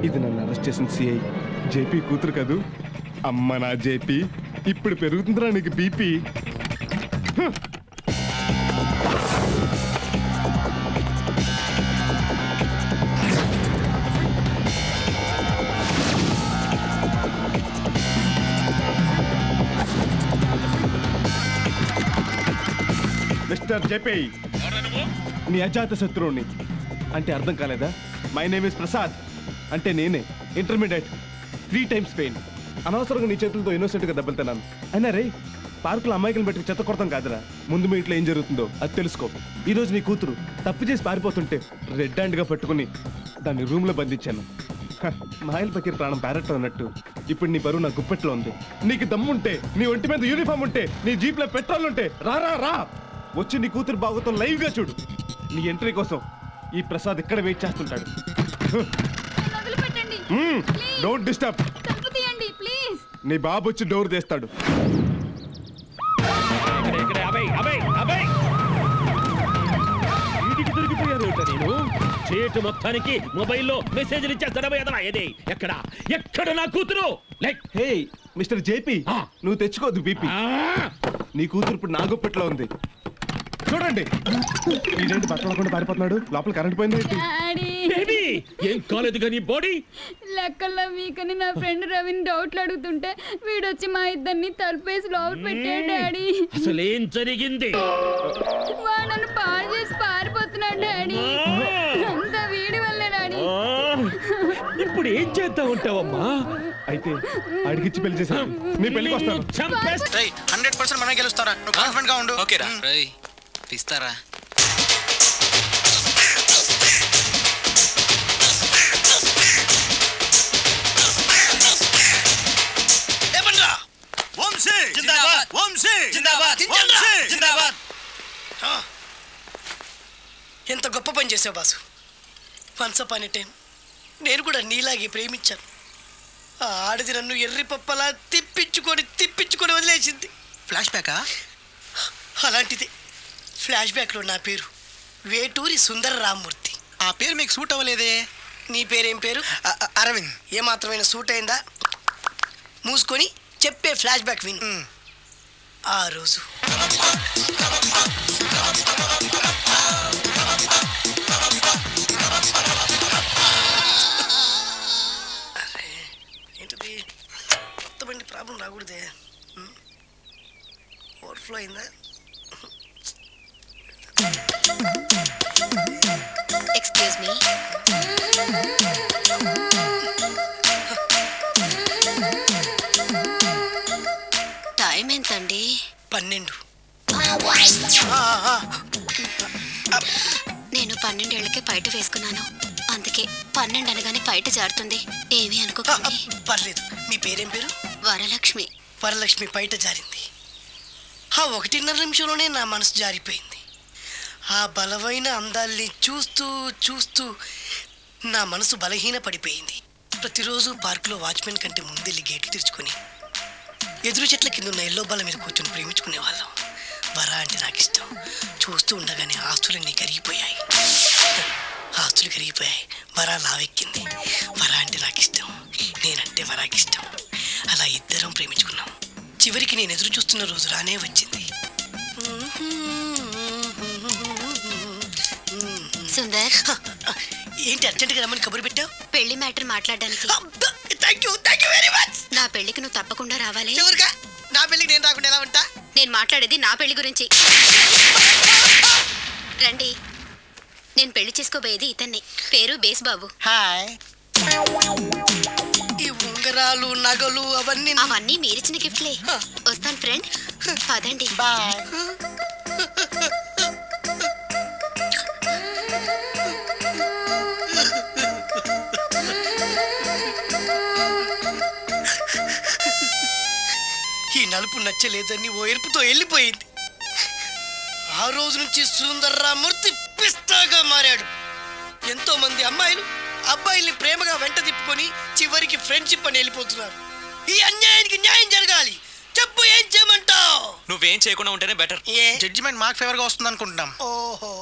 ఇది నన్ను అరెస్ట్ చేసిన సిఐ జేపీ కూతురు కదూ. అమ్మ నా జేపీ, ఇప్పుడు పెరుగుతుందిరా నీకు బీపీ. మిస్టర్ జేపీ, నీ అజాత శత్రువుని. అంటే అర్థం కాలేదా? My name is Prasad. అంటే నేనే ఇంటర్మీడియట్ 3 times ఫెయిల్. అనవసరంగా నీ చేతులతో ఇన్నోసెంట్గా దెబ్బలుతున్నాను. అయినా రే, పార్కులో అమ్మాయికలు పెట్టి చెత్త కొడతాం కాదురా. ముందు మీ ఇంట్లో ఏం జరుగుతుందో అది తెలుసుకో. ఈరోజు నీ కూతురు తప్పు చేసి పారిపోతుంటే రెడ్ హ్యాండ్గా పట్టుకుని దాన్ని రూమ్లో బంధించాను. మాయల్ పకీర్ ప్రాణం ప్యారెట్లో ఉన్నట్టు ఇప్పుడు నీ బరువు నా గుప్పెట్లో ఉంది. నీకు దమ్ముంటే, నీ ఒంటి మీద యూనిఫామ్ ఉంటే, నీ జీప్లో పెట్రోల్ ఉంటే రా రా రా వచ్చి నీ కూతురు బాగుతో లైవ్గా చూడు. నీ ఎంట్రీ కోసం ఈ ప్రసాద్ ఇక్కడ వెయిట్ చేస్తుంటాడు. Don't disturb. నీ బాబు వచ్చి డోర్ తీస్తాడు. చేటు మొత్తానికి మొబైల్లో మెసేజ్లు ఇచ్చేస్తాడా? ఎక్కడ ఎక్కడ నా కూతురు? హే మిస్టర్ జేపీ, నువ్వు తెచ్చుకోవద్దు బీపీ. నీ కూతురు ఇప్పుడు నా గుప్పెట్లో ఉంది. చూడండి, ఇదేంటి బట్టలకుండా పారిపోతున్నాడు? లోపల కరెంట్ పోయింది. ఏం కాలేదు కానీ బాడీ లెక్కల్లో వీకని నా ఫ్రెండ్ రవిని డౌట్లు అడుగుతుంటే వీడొచ్చి మా ఇద్దరిని తలుపేసి లోపల పెట్టాడు. డాడీ, అసలేం జరిగింది? వాడు నన్ను పాడు చేసి పారిపోతున్నాడు డాడీ. అంతా వీడి వల్లే డాడీ. ఇప్పుడు ఏం చేస్తా ఉంటావమ్మా? అయితే అడిగిచ్చి పెళ్లి చేశాను. నీ పెళ్లికి వస్తాను. 100% మనం గెలుస్తారా? నువ్వు కాన్ఫిడెంట్ గా ఉండు. ఓకేరా? తీస్తారా? ఎంత గొప్ప పని చేసావు boss. Once upon a time నేను కూడా నీలాగే ప్రేమించాను. ఆ ఆడది నన్ను ఎర్రి పప్పలా తిప్పించుకొని వదిలేసింది. ఫ్లాష్ బ్యాకా? అలాంటిది. ఫ్లాష్ బ్యాక్లో నా పేరు వేటూరి సుందర రామ్మూర్తి. ఆ పేరు మీకు సూట్ అవ్వలేదే. నీ పేరేం పేరు? అరవింద్. ఏమాత్రమైన సూట్ అయిందా? మూసుకొని చెప్పే ఫ్లాష్ బ్యాక్ విను. ఆ రోజు ఏంటిది? మొత్తం ప్రాబ్లం రాకూడదే. ఓవర్ఫ్లో అయిందా? Excuse me. టైం ఎంతండి? 12. నేను 12 ఏళ్లకే పైట వేసుకున్నాను. అందుకే 12 అనగానే పైట జారుతుంది. ఏమీ అనుకోకండి. పర్లేదు. మీ పేరేం పేరు? వరలక్ష్మి. వరలక్ష్మి పైట జారింది. ఆ 1.5 నిమిషంలోనే నా మనసు జారిపోయింది. ఆ బలమైన అందాల్ని చూస్తూ నా మనసు బలహీన పడిపోయింది. ప్రతిరోజు పార్కులో వాచ్మెన్ కంటే ముందెళ్ళి గేట్లు తెరుచుకొని ఎదురు చెట్ల కింద ఉన్న ఎల్లో బాల మీద కూర్చొని ప్రేమించుకునే వాళ్ళం. వరా అంటే నాకు ఇష్టం. చూస్తూ ఉండగానే ఆస్తులన్నీ కరిగిపోయాయి. వరా లావెక్కింది. వరా అంటే నాకు ఇష్టం, నేనంటే వరాకి ఇష్టం. అలా ఇద్దరం ప్రేమించుకున్నాం. చివరికి నేను ఎదురు చూస్తున్న రోజు రానే వచ్చింది. సుందర్, ఏంటి అర్జెంట్గా రమ్మని కబురు పెట్టావు? పెళ్లి మ్యాటర్ మాట్లాడడానికి. Thank you very much. నా పెళ్లికి నువ్వు తప్పకుండా రావాలి. ఎవరుగా? నా పెళ్లికి నేను రాకుండా ఎలా ఉంటా? నేను మాట్లాడేది నా పెళ్లి గురించి. రండి. నేను పెళ్లి చేసుకోబోయేది ఇతన్ని. పేరు బేస్బాబు. హాయ్. ఈ ఉంగరాలు నగలు అవన్నీ మీరిచ్చిన గిఫ్ట్లే. వస్తాను ఫ్రెండ్. పదండి. బాయ్. ఈ నలుపు నచ్చలేదని ఓ ఎరుపుతో వెళ్ళిపోయింది. ఆ రోజు నుంచి సుందర్రామూర్తి పిస్తాగా మారాడు. ఎంతో మంది అమ్మాయిలు అబ్బాయిల్ని ప్రేమగా వెంట తిప్పుకొని చివరికి ఫ్రెండ్షిప్ అని వెళ్ళిపోతున్నారు. ఈ అన్యాయానికి న్యాయం జరగాలి. చెప్పు, ఏం చేయమంటావు? నువ్వేం చేయకుండా ఉంటేనే బెటర్. జడ్జిమెంట్ మాకు ఫేవర్ గా వస్తుంది అనుకుంటున్నాం. ఓహో,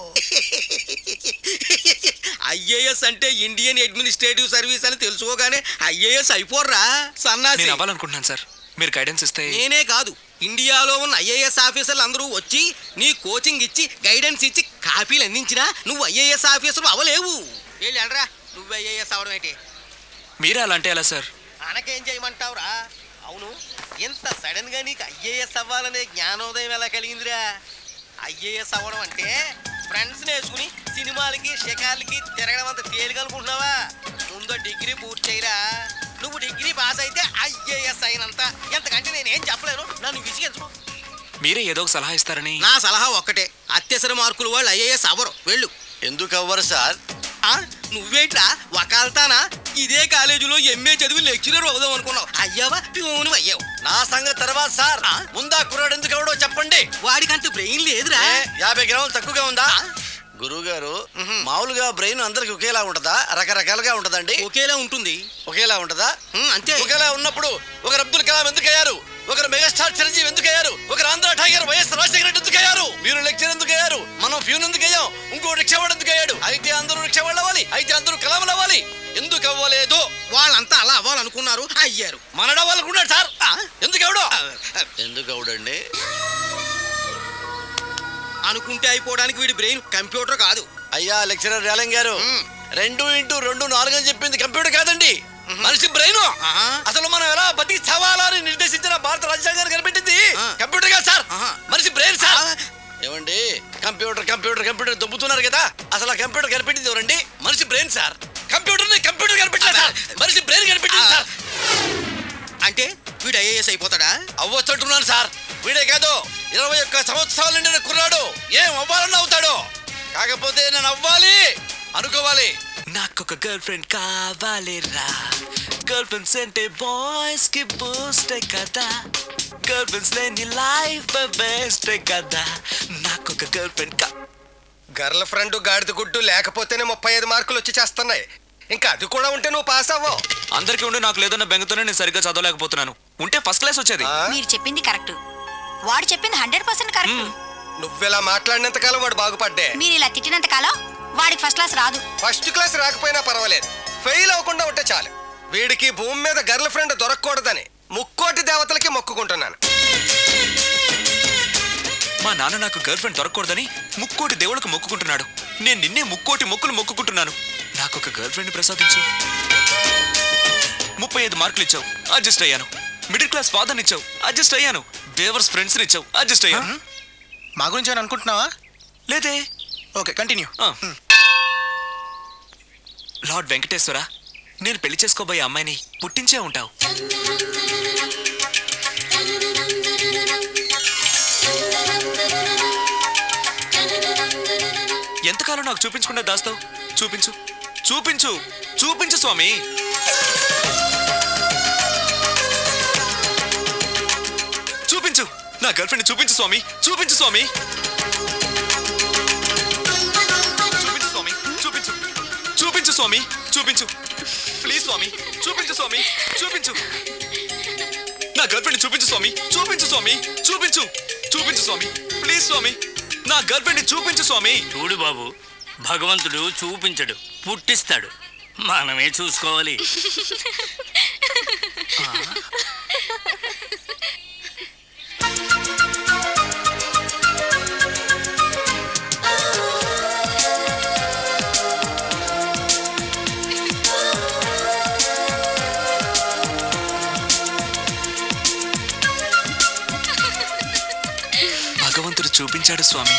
ఐఏఎస్ అంటే ఇండియన్ అడ్మినిస్ట్రేటివ్ సర్వీస్ అని తెలుసుకోగానే ఐఏఎస్ అయిపోర్రా సన్నాసి. నేను అవ్వాలనుకుంటున్నాను సార్, మీరు గైడెన్స్ ఇస్తే. నేనే కాదు, ఇండియాలో ఉన్న ఐఏఎస్ ఆఫీసర్లు అందరూ వచ్చి నీ కోచింగ్ ఇచ్చి గైడెన్స్ ఇచ్చి కాపీలు అందించినా నువ్వు ఐఏఎస్ ఆఫీసర్ అవ్వలేవు. వెళ్ళరా, నువ్వు ఐఏఎస్ అవ్వడం ఏంటి? మీరే అలా అంటే ఎలా సార్? మనకేం చేయమంటావురా? అవును, ఎంత సడన్ గా నీకు ఐఏఎస్ అవ్వాలనే జ్ఞానోదయం ఎలా కలిగిందిరా? ఐఏఎస్ అవ్వడం అంటే ఫ్రెండ్స్ నేర్చుకుని సినిమాలకి షికార్లకి తిరగడం అంత తేలికనుకుంటున్నావా? ముందు డిగ్రీ పూర్తి చేయరా. నువ్వు డిగ్రీ పాస్ అయితే ఐఏఎస్ అయినంత. ఎంతకంటే నేనేం చెప్పలేను, నన్ను విసిగించు. మీరే ఏదో ఒక సలహా ఇస్తారని. నా సలహా ఒక్కటే, అత్యవసర మార్కులు వాళ్ళు ఐఏఎస్ అవ్వరు. వెళ్ళు. ఎందుకు అవ్వరు సార్? నువ్వేట్రా వకాల్తానా? ఇదే కాలేజీలో ఎంఏ చదివి లెక్చరర్ అవుదాం అనుకున్నావు, అయ్యావా పిఓను అయ్యావు. నా సంగతి తర్వాత సార్, ముందా కుర్రాడు ఎందుకు ఎవడో చెప్పండి. వాడికంత బ్రెయిన్ లేదురా. 50 గ్రాములు తక్కువగా ఉందా? గురువు గారు, మామూలుగా బ్రెయిన్ అందరికి ఒకేలా ఉంటదా, రకరకాలుగా ఉంటదండి? ఒకేలా ఉంటుంది. ఒకేలా ఉంటదా? అంతే. ఒకేలా ఉన్నప్పుడు ఒకరు అబ్దుల్ కలాం ఎందుకు అయ్యారు, ఒకరు మెగాస్టార్ చిరంజీవి ఎందుకు అయ్యారు, ఒకరు ఆంధ్ర టైగర్ వైఎస్ రాజశేఖర రెడ్డి ఎందుకు అయ్యారు, మీరు లెక్చర్ ఎందుకు అయ్యారు, మనం ఫ్యూన్ ఎందుకు అయ్యాం, ఇంకో రిక్షావాడు ఎందుకు అయ్యాడు? అయితే అందరూ రిక్షావాళ్ళు అవ్వాలి, అయితే అందరూ కలాములు అవ్వాలి. ఎందుకు అవ్వలేదు? వాళ్ళంతా అలా అవ్వాలనుకున్నారు, అయ్యారు. మనడవ్వాలనుకున్నాడు సార్. ఎందుకు ఎవడో? ఎందుకు అవడండి? అనుకుంటే అయిపోవడానికి వీడి బ్రెయిన్ కంప్యూటర్ కాదు. అయ్యా లెక్చరర్ రేలంగ్ గారు, 2 × 2 4 అని చెప్పింది కంప్యూటర్ కాదండి, మనిషి బ్రెయిన్. అసలు మనం ఎలా బతికి చవాలని నిర్దేశించిన భారత రాజ్యాంగాన్ని కనిపెట్టింది కంప్యూటర్ కాదు సార్, మనిషి బ్రెయిన్ సార్. ఏమండి, కంప్యూటర్ కంప్యూటర్ కంప్యూటర్ దొబ్బుతున్నారు కదా, అసలు ఆ కంప్యూటర్ కనిపెట్టింది ఎవరండి? మనిషి బ్రెయిన్ సార్. కంప్యూటర్ కనిపెట్టలేదు సార్, మనిషి బ్రెయిన్ కనిపెట్టింది సార్. అంటే వీడు ఐఏఎస్ అయిపోతాడా? అవ్వచ్చుంటున్నాను సార్. వీడే కాదు, 21 సంవత్సరాలు నిండిన కుర్రాడు ఏం అవ్వాలన్నా అవుతాడు. కాకపోతే నేను అవ్వాలి అనుకోవాలి. నాకొక గర్ల్ ఫ్రెండ్ కావాలిరా, గర్ల్ ఫ్రెండ్స్ అంటే బాయ్స్ కి బూస్టే కదా, గర్ల్ ఫ్రెండ్స్ లేని లైఫ్ బెస్ట్ కదా, నాకొక గర్ల్ ఫ్రెండ్ గర్ల్ ఫ్రెండ్ గాడిద గుడ్డు లేకపోతేనే 35 మార్కులు వచ్చి చేస్తున్నాయి. ఇంకా అది కూడా ఉంటే నువ్వు పాస్ అవ్వవు. అందరికీ ఉండి నాకు లేదన్న బెంగతోనే నేను సరిగ్గా చదవలేకపోతున్నాను. ఉంటే ఫస్ట్ క్లాస్ వచ్చేది. మీరు చెప్పింది కరెక్ట్, వాడు చెప్పింది 100% కరెక్ట్. నువ్వెలా మాట్లాడినంత కాలం వాడు బాగుపడ్డే. మీరు ఇలా తిట్టినంత కాలం వాడికి ఫస్ట్ క్లాస్ రాదు. ఫస్ట్ క్లాస్ రాకపోయినా పర్వాలేదు, ఫెయిల్ అవ్వకుండా ఉంటే చాలు. వీడికి భూమి మీద గర్ల్ ఫ్రెండ్ దొరకకూడదని ముక్కోటి దేవతలకి మొక్కుకుంటున్నాను. మా నాన్న నాకు గర్ల్ ఫ్రెండ్ దొరకకూడదని ముక్కోటి దేవుళ్ళకు మొక్కుకుంటున్నాడు. నేను నిన్నే ముక్కోటి మొక్కులు మొక్కుకుంటున్నాను. నాకు ఒక గర్ల్ ఫ్రెండ్ ప్రసాదించు. 35 మార్కులు ఇచ్చావు, అడ్జస్ట్ అయ్యాను. మిడిల్ క్లాస్ ఫాదర్ని ఇచ్చావు, అడ్జస్ట్ అయ్యాను. బేవర్స్ ఫ్రెండ్స్ని ఇచ్చావు, అడ్జస్ట్ అయ్యాను. మా గురించి అని అనుకుంటున్నావా? లేదే. Okay, continue. లార్డ్ వెంకటేశ్వర, నేను పెళ్లి చేసుకోబోయే అమ్మాయిని పుట్టించే ఉంటావు. ఎంతకాలం నాకు చూపించకుండా దాస్తావు? చూపించు చూపించు చూపించు స్వామి. చూపించు, నా గర్ల్ ఫ్రెండ్ చూపించు స్వామి, చూపించు స్వామి. చూపించు స్వామి, చూపించు చూపించు స్వామి, చూపించు ప్లీజ్ స్వామి, చూపించు స్వామి, చూపించు. నా గర్ల్ ఫ్రెండ్ చూపించు స్వామి, చూపించు స్వామి, చూపించు చూపించు స్వామి, ప్లీజ్ స్వామి, నా గర్ల్ ఫ్రెండ్ చూపించు స్వామి. చూడు బాబు, భగవంతుడు చూపించడు, పుట్టిస్తాడు, మనమే చూసుకోవాలి. భగవంతుడు చూపించాడు స్వామి.